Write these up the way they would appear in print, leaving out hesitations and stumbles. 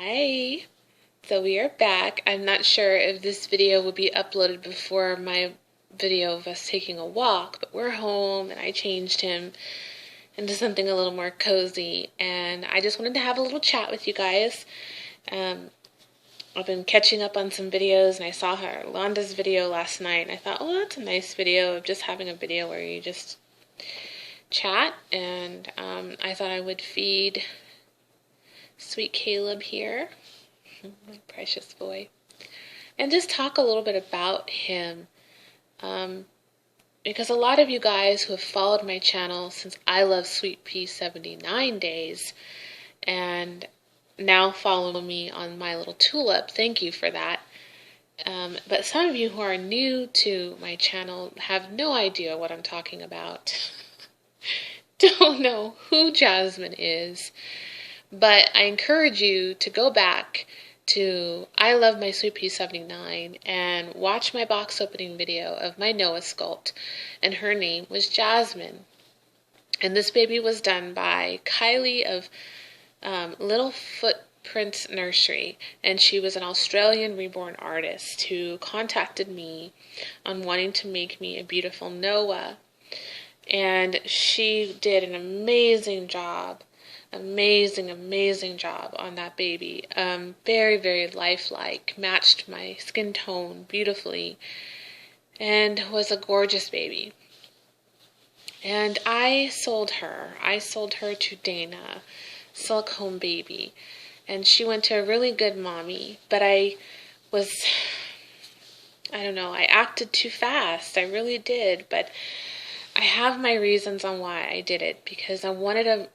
Hi. So we are back. I'm not sure if this video will be uploaded before my video of us taking a walk, but we're home and I changed him into something a little more cozy, and I just wanted to have a little chat with you guys. I've been catching up on some videos, and I saw her Londa's video last night, and I thought, oh, that's a nice video of just having a video where you just chat, and I thought I would feed sweet Caleb here, my precious boy, and just talk a little bit about him, because a lot of you guys who have followed my channel since I Love Sweet Pea 79 days and now follow me on My Little Tulip, thank you for that. But some of you who are new to my channel have no idea what I'm talking about. Don't know who Jasmine is. But I encourage you to go back to I Love My Sweet Pea 79 and watch my box opening video of my Noah sculpt, and her name was Jasmine. And this baby was done by Kylie of Little Footprints Nursery, and she was an Australian Reborn artist who contacted me on wanting to make me a beautiful Noah, and she did an amazing job on that baby. Very, very lifelike, matched my skin tone beautifully, and was a gorgeous baby. And I sold her to Dana, silicone baby, and she went to a really good mommy, but I don't know, I acted too fast. I really did, but I have my reasons on why I did it, because I wanted a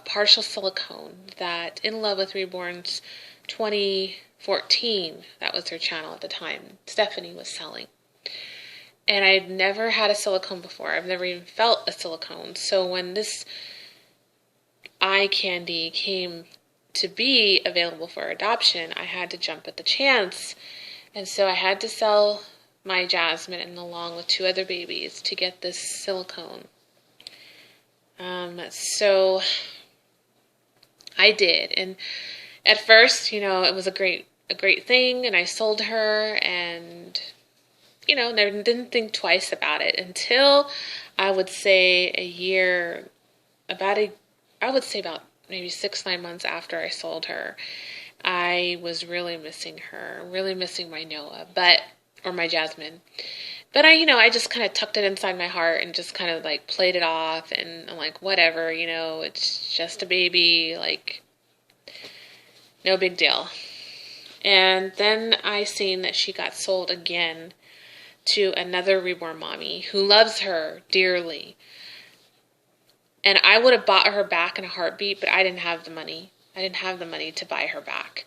partial silicone that In Love with Reborn's 2014, that was her channel at the time, Stephanie was selling. And I'd never had a silicone before. I've never even felt a silicone. So when this eye candy came to be available for adoption, I had to jump at the chance. And so I had to sell my Jasmine, and along with 2 other babies, to get this silicone. So I did, and at first, it was a great thing, and I sold her, and didn't think twice about it until I would say about maybe 6-9 months after I sold her. I was really missing her, really missing my Noah, or my Jasmine. But I just kind of tucked it inside my heart and just kind of like played it off, and I'm like, whatever, it's just a baby, like, no big deal. And then I seen that she got sold again to another Reborn mommy who loves her dearly. And I would have bought her back in a heartbeat, but I didn't have the money. I didn't have the money to buy her back.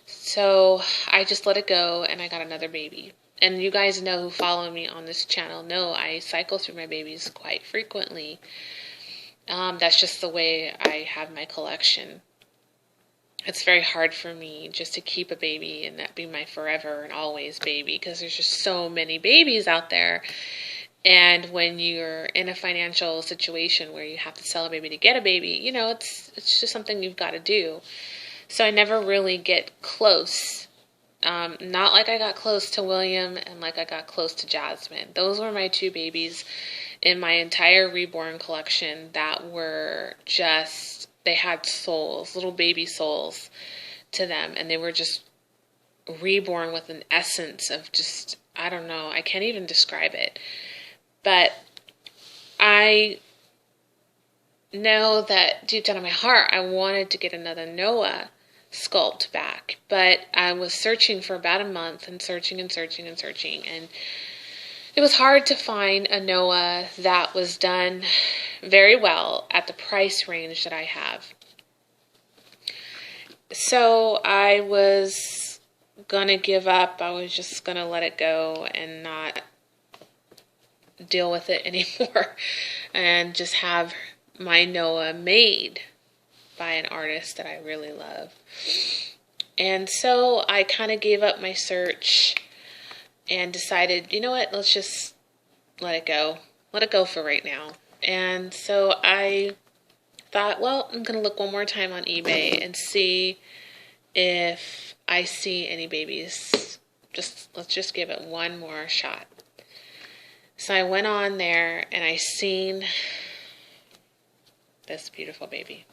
So I just let it go, and I got another baby. And you guys know, who follow me on this channel, know I cycle through my babies quite frequently. That's just the way I have my collection. It's very hard for me just to keep a baby and that be my forever and always baby, because there's just so many babies out there. And when you're in a financial situation where you have to sell a baby to get a baby, it's just something you've got to do. So I never really get close. Not like I got close to William and like I got close to Jasmine. Those were my 2 babies in my entire Reborn collection that were just, they had souls, little baby souls to them, and they were just reborn with an essence of just, I don't know, I can't even describe it. But I know that deep down in my heart, I wanted to get another Noah sculpt back, but I was searching for about a month, and searching, and it was hard to find a Noah that was done very well at the price range that I have. So I was gonna give up. I was just gonna let it go and not deal with it anymore, and just have my Noah made by an artist that I really love. And so I kind of gave up my search and decided, you know what, let's just let it go for right now. And so I thought, well, I'm going to look one more time on eBay and see if I see any babies. Let's just give it one more shot. So I went on there and I seen this beautiful baby.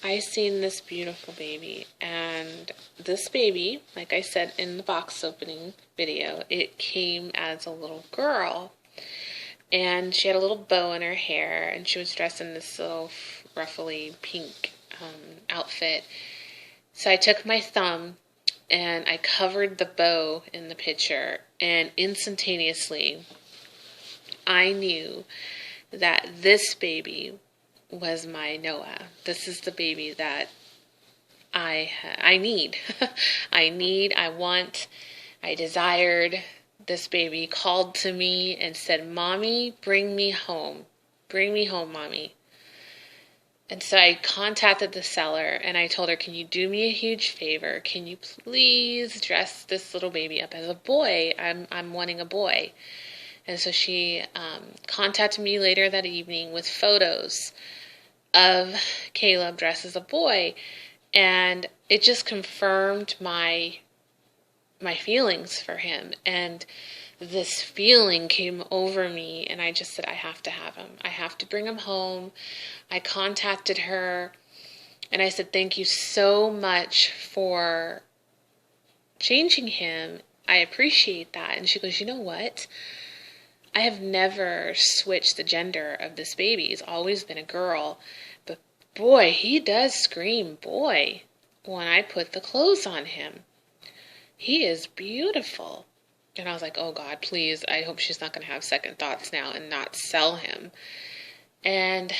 I seen this beautiful baby, and this baby, like I said in the box opening video, it came as a little girl, and she had a little bow in her hair, and she was dressed in this little ruffly pink outfit. So I took my thumb and I covered the bow in the picture, and instantaneously I knew that this baby was my Noah. This is the baby that I need. I want, I desired. This baby called to me and said, "Mommy, bring me home. Bring me home, Mommy." And so I contacted the seller and I told her, "Can you do me a huge favor? Can you please dress this little baby up as a boy? I'm wanting a boy." And so she contacted me later that evening with photos of Caleb dressed as a boy, and it just confirmed my feelings for him. And this feeling came over me, and I just said, I have to have him. I have to bring him home. I contacted her, and I said, "Thank you so much for changing him. I appreciate that." And she goes, "You know what? I have never switched the gender of this baby. He's always been a girl. But boy, he does scream boy when I put the clothes on him. He is beautiful." And I was like, oh God, please, I hope she's not going to have second thoughts now and not sell him. And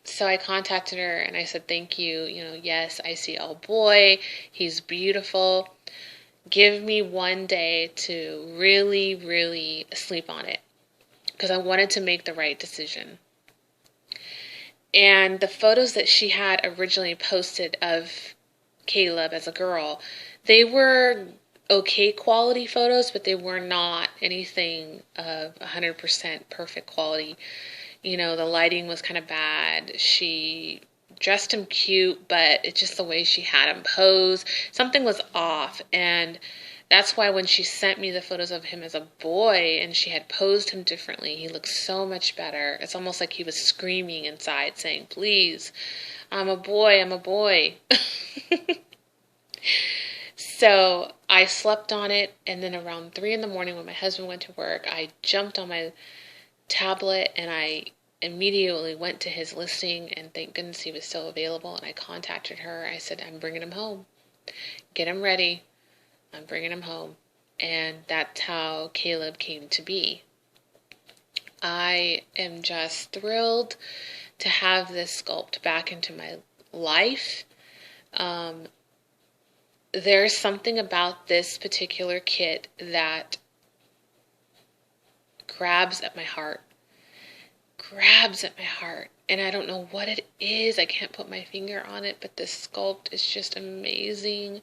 so I contacted her and I said, "Thank you. Yes, I see all boy. He's beautiful. Give me one day to really, really sleep on it," because I wanted to make the right decision. And the photos that she had originally posted of Caleb as a girl, they were okay quality photos, but they were not anything of 100% perfect quality. The lighting was kind of bad. She dressed him cute, but it's just the way she had him pose. Something was off, and that's why when she sent me the photos of him as a boy and she had posed him differently, he looked so much better. It's almost like he was screaming inside, saying, "Please, I'm a boy, I'm a boy." So I slept on it, and then around 3 a.m. when my husband went to work, I jumped on my tablet and I immediately went to his listing, and thank goodness he was still available. And I contacted her. I said, "I'm bringing him home. Get him ready. I'm bringing him home." And that's how Caleb came to be. I am just thrilled to have this sculpt back into my life. There's something about this particular kit that grabs at my heart. And I don't know what it is. I can't put my finger on it, but this sculpt is just amazing.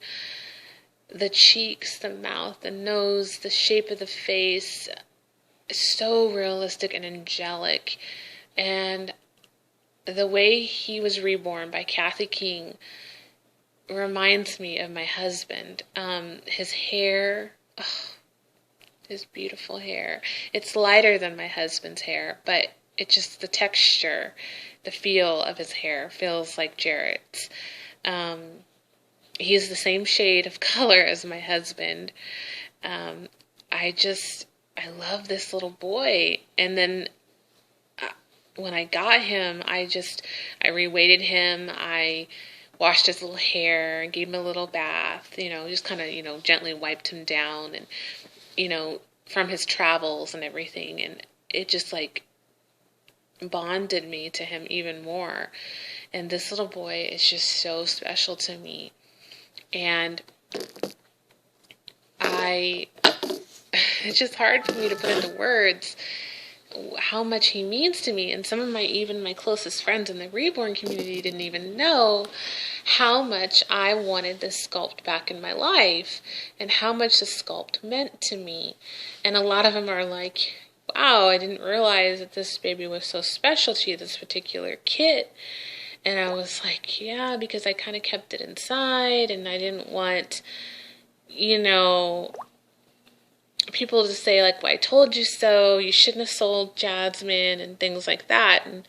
The cheeks, the mouth, the nose, the shape of the face, so realistic and angelic. And the way he was reborn by Kathy King reminds me of my husband. His hair, his beautiful hair. It's lighter than my husband's hair, but it just, the texture, the feel of his hair feels like Jarrett's. He's the same shade of color as my husband. I love this little boy. And then when I got him, I reweighted him. I washed his little hair and gave him a little bath, just kind of, gently wiped him down and, from his travels and everything. And it just bonded me to him even more. And this little boy is just so special to me. And it's just hard for me to put into words how much he means to me. And some of my closest friends in the Reborn community didn't even know how much I wanted this sculpt back in my life and how much the sculpt meant to me. And a lot of them are like, "Wow, I didn't realize that this baby was so special to you, this particular kit." And I was like, yeah, because I kind of kept it inside and I didn't want, you know, people to say like, well, I told you so, you shouldn't have sold Jasmine and things like that. And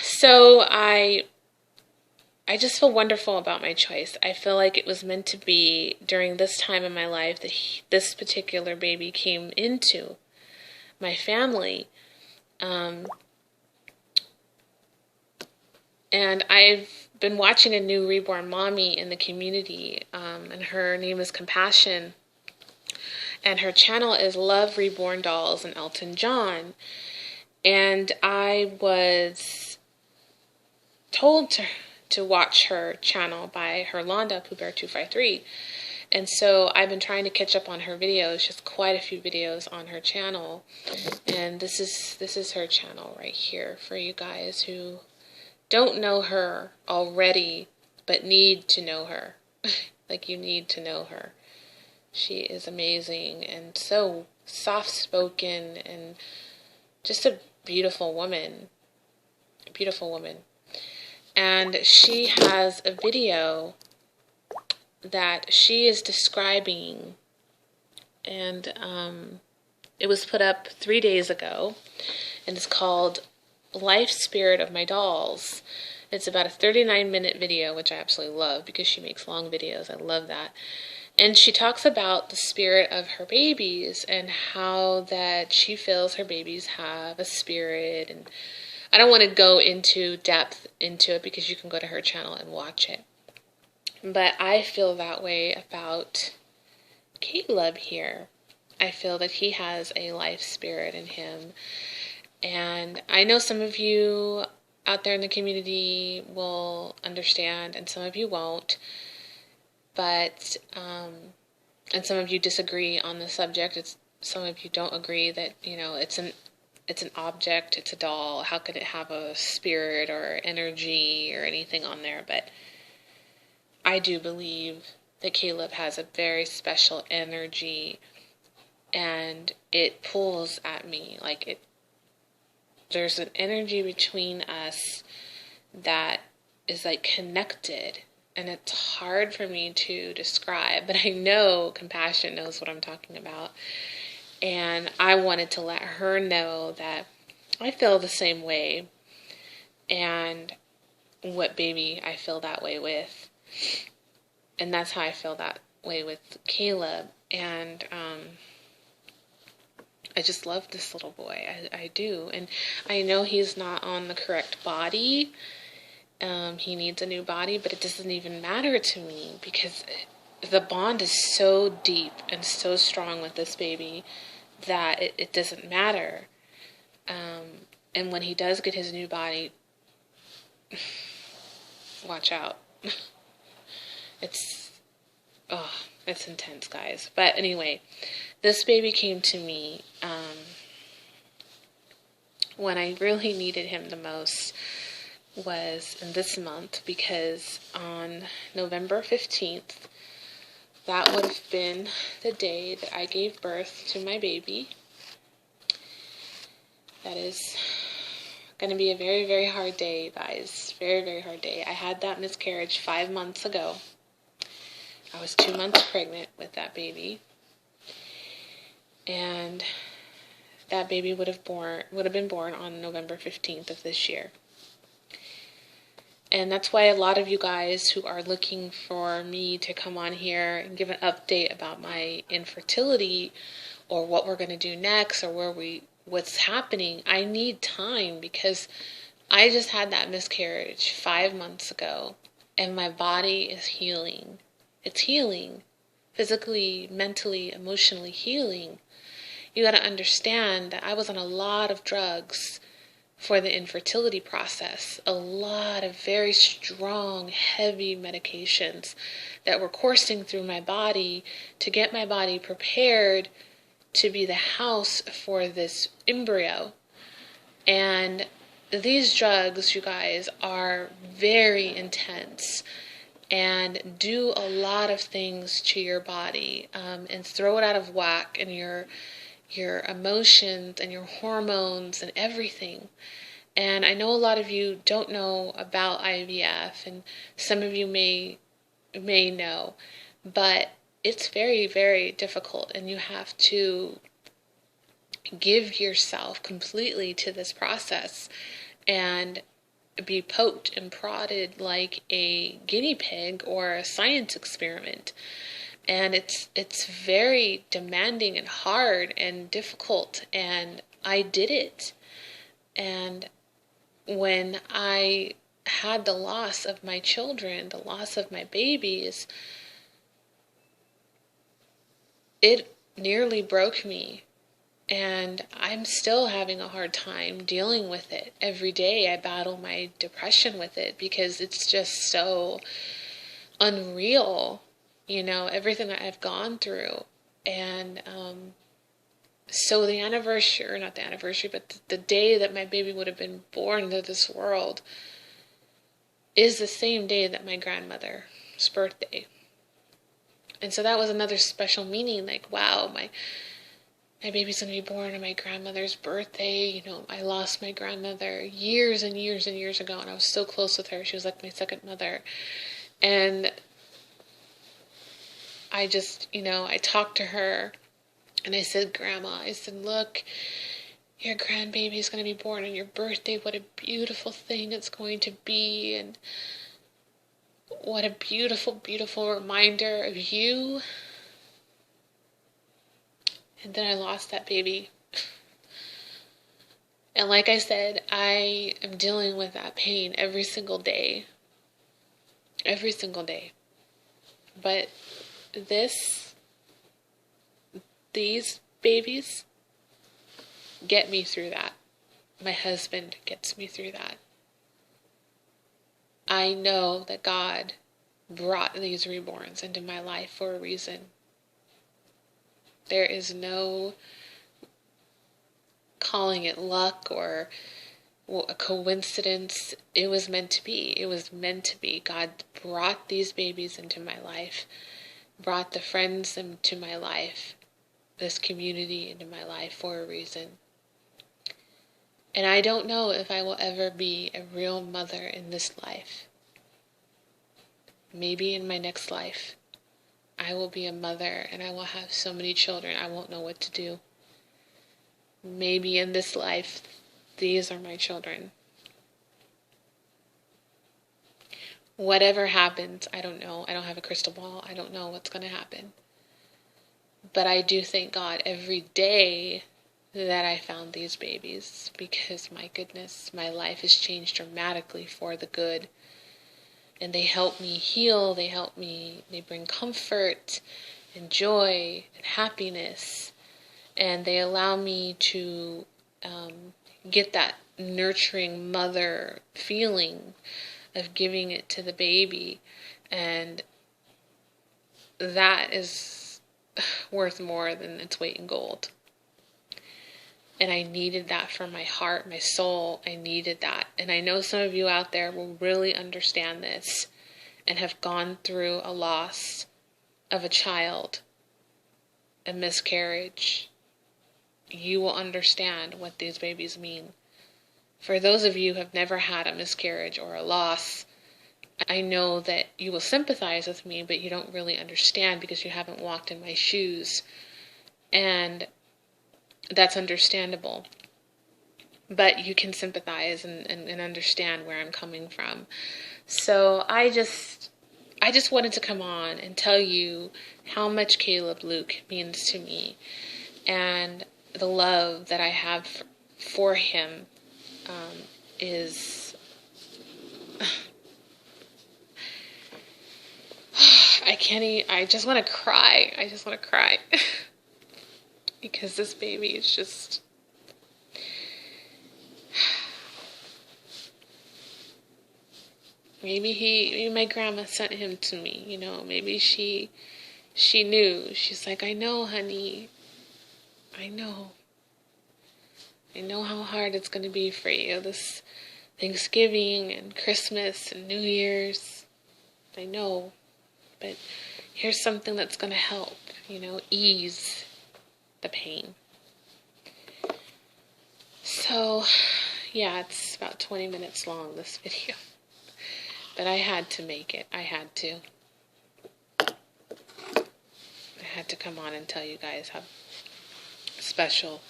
so I just feel wonderful about my choice. I feel like it was meant to be during this time in my life that this particular baby came into my family. And I've been watching a new Reborn mommy in the community, and her name is Compassion. And her channel is Love Reborn Dolls and Elton John. And I was told to watch her channel by Herlonda Pooh Bear 253. And so I've been trying to catch up on her videos. She has quite a few videos on her channel. And this is her channel right here for you guys who don't know her already but need to know her. Like, you need to know her. She is amazing and so soft-spoken and just a beautiful woman. A beautiful woman. And she has a video that she is describing, and it was put up 3 days ago, and it's called Life Spirit of My Dolls. It's about a 39-minute video, which I absolutely love because she makes long videos. I love that. And she talks about the spirit of her babies and how that she feels her babies have a spirit. And I don't want to go into depth into it because you can go to her channel and watch it. But I feel that way about Caleb here. I feel that he has a life spirit in him. And I know some of you out there in the community will understand and some of you won't. But, and some of you disagree on the subject. Some of you don't agree that, you know, it's an object, it's a doll. How could it have a spirit or energy or anything on there? But I do believe that Caleb has a very special energy, and it pulls at me. Like, there's an energy between us that is like connected, and it's hard for me to describe, but I know Compassion knows what I'm talking about. And I wanted to let her know that I feel the same way, and what baby I feel that way with. And that's how I feel that way with Caleb. And I just love this little boy. I do. And I know he's not on the correct body. He needs a new body, but it doesn't even matter to me because the bond is so deep and so strong with this baby that it doesn't matter. And when he does get his new body, watch out. It's intense, guys. But anyway, this baby came to me when I really needed him the most was in this month, because on November 15th, that would have been the day that I gave birth to my baby. That is going to be a very, very hard day, guys. Very, very hard day. I had that miscarriage 5 months ago. I was 2 months pregnant with that baby. And that baby would have been born on November 15th of this year. And that's why a lot of you guys who are looking for me to come on here and give an update about my infertility or what we're going to do next or what's happening, I need time, because I just had that miscarriage 5 months ago and my body is healing. It's healing. Physically, mentally, emotionally healing. You got to understand that I was on a lot of drugs for the infertility process, a lot of very strong, heavy medications that were coursing through my body to get my body prepared to be the house for this embryo. And these drugs, you guys, are very intense and do a lot of things to your body and throw it out of whack, and your emotions and your hormones and everything. And I know a lot of you don't know about IVF, and some of you may know, but it's very, very difficult, and you have to give yourself completely to this process and be poked and prodded like a guinea pig or a science experiment. And it's very demanding and hard and difficult, and I did it. And when I had the loss of my children, the loss of my babies, it nearly broke me. And I'm still having a hard time dealing with it. Every day I battle my depression with it because it's just so unreal, everything that I've gone through. And so the anniversary, or not the anniversary, but the day that my baby would have been born into this world is the same day that my grandmother's birthday. And so that was another special meaning, like, wow, my baby's going to be born on my grandmother's birthday. I lost my grandmother years and years and years ago, and I was so close with her. She was like my second mother. And I just, I talked to her, and I said, Grandma, I said, look, your grandbaby is going to be born on your birthday. What a beautiful thing it's going to be, and what a beautiful, beautiful reminder of you. And then I lost that baby. And like I said, I am dealing with that pain every single day. Every single day. But these babies get me through that. My husband gets me through that. I know that God brought these reborns into my life for a reason. There is no calling it luck or a coincidence. It was meant to be. It was meant to be. God brought these babies into my life, brought the friends into my life, this community into my life for a reason. And I don't know if I will ever be a real mother in this life. Maybe in my next life, I will be a mother and I will have so many children I won't know what to do. Maybe in this life, these are my children. Whatever happens, I don't know. I don't have a crystal ball. I don't know what's going to happen. But I do thank God every day that I found these babies, because my goodness, my life has changed dramatically for the good. And they help me heal, they bring comfort and joy and happiness. And they allow me to get that nurturing mother feeling of giving it to the baby. And that is worth more than its weight in gold. And I needed that for my heart, my soul. I needed that. And I know some of you out there will really understand this and have gone through a loss of a child, a miscarriage. You will understand what these babies mean. For those of you who have never had a miscarriage or a loss, I know that you will sympathize with me, but you don't really understand because you haven't walked in my shoes. And that's understandable. But you can sympathize and understand where I'm coming from. So I just wanted to come on and tell you how much Caleb Luke means to me, and the love that I have for him is... I just want to cry. I just want to cry. Because this baby is just... Maybe my grandma sent him to me, maybe she knew. She's like, I know, honey. I know how hard it's going to be for you this Thanksgiving and Christmas and New Year's. I know. But here's something that's going to help, ease the pain. So, Yeah, it's about 20 minutes long, this video. But I had to make it. I had to. I had to come on and tell you guys how special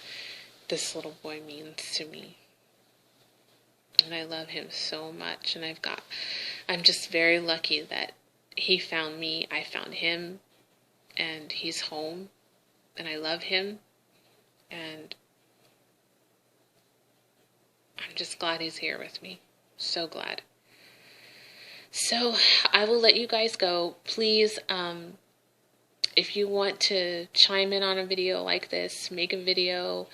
this little boy means to me. And I love him so much. And I'm just very lucky that he found me, I found him, and he's home. And I love him. And I'm just glad he's here with me. So glad. So I will let you guys go. Please, if you want to chime in on a video like this, make a video.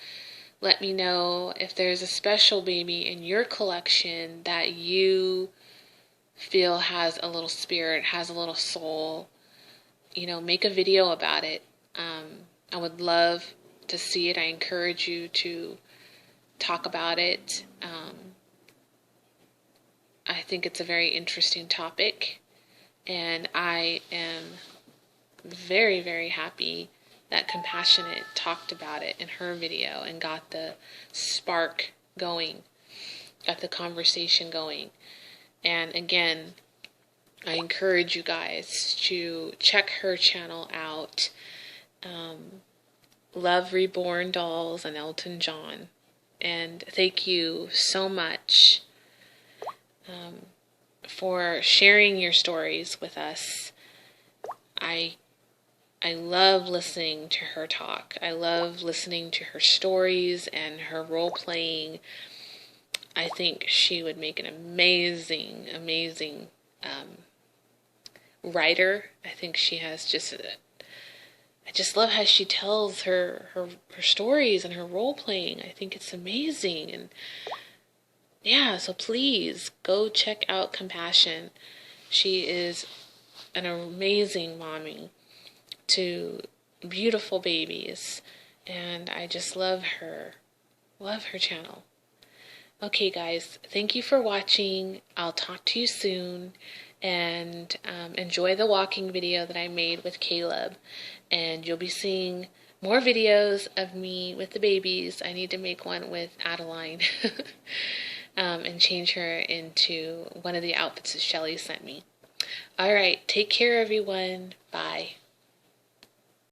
Let me know if there's a special baby in your collection that you feel has a little spirit, has a little soul. Make a video about it. I would love to see it. I encourage you to talk about it. I think it's a very interesting topic, and I am very, very happy that Compassionate talked about it in her video and got the spark going, got the conversation going. And again, I encourage you guys to check her channel out. Love Reborn Dolls and Elton John. And thank you so much for sharing your stories with us. I love listening to her talk. I love listening to her stories and her role playing. I think she would make an amazing, amazing writer. I think she has I just love how she tells her stories and her role playing. I think it's amazing. And yeah, so please go check out Compassion. She is an amazing mommy to beautiful babies, and I just love her channel. Okay guys, thank you for watching. I'll talk to you soon, and enjoy the walking video that I made with Caleb, and you'll be seeing more videos of me with the babies. I need to make one with Adeline and change her into one of the outfits that Shelly sent me. Alright, take care everyone. Bye.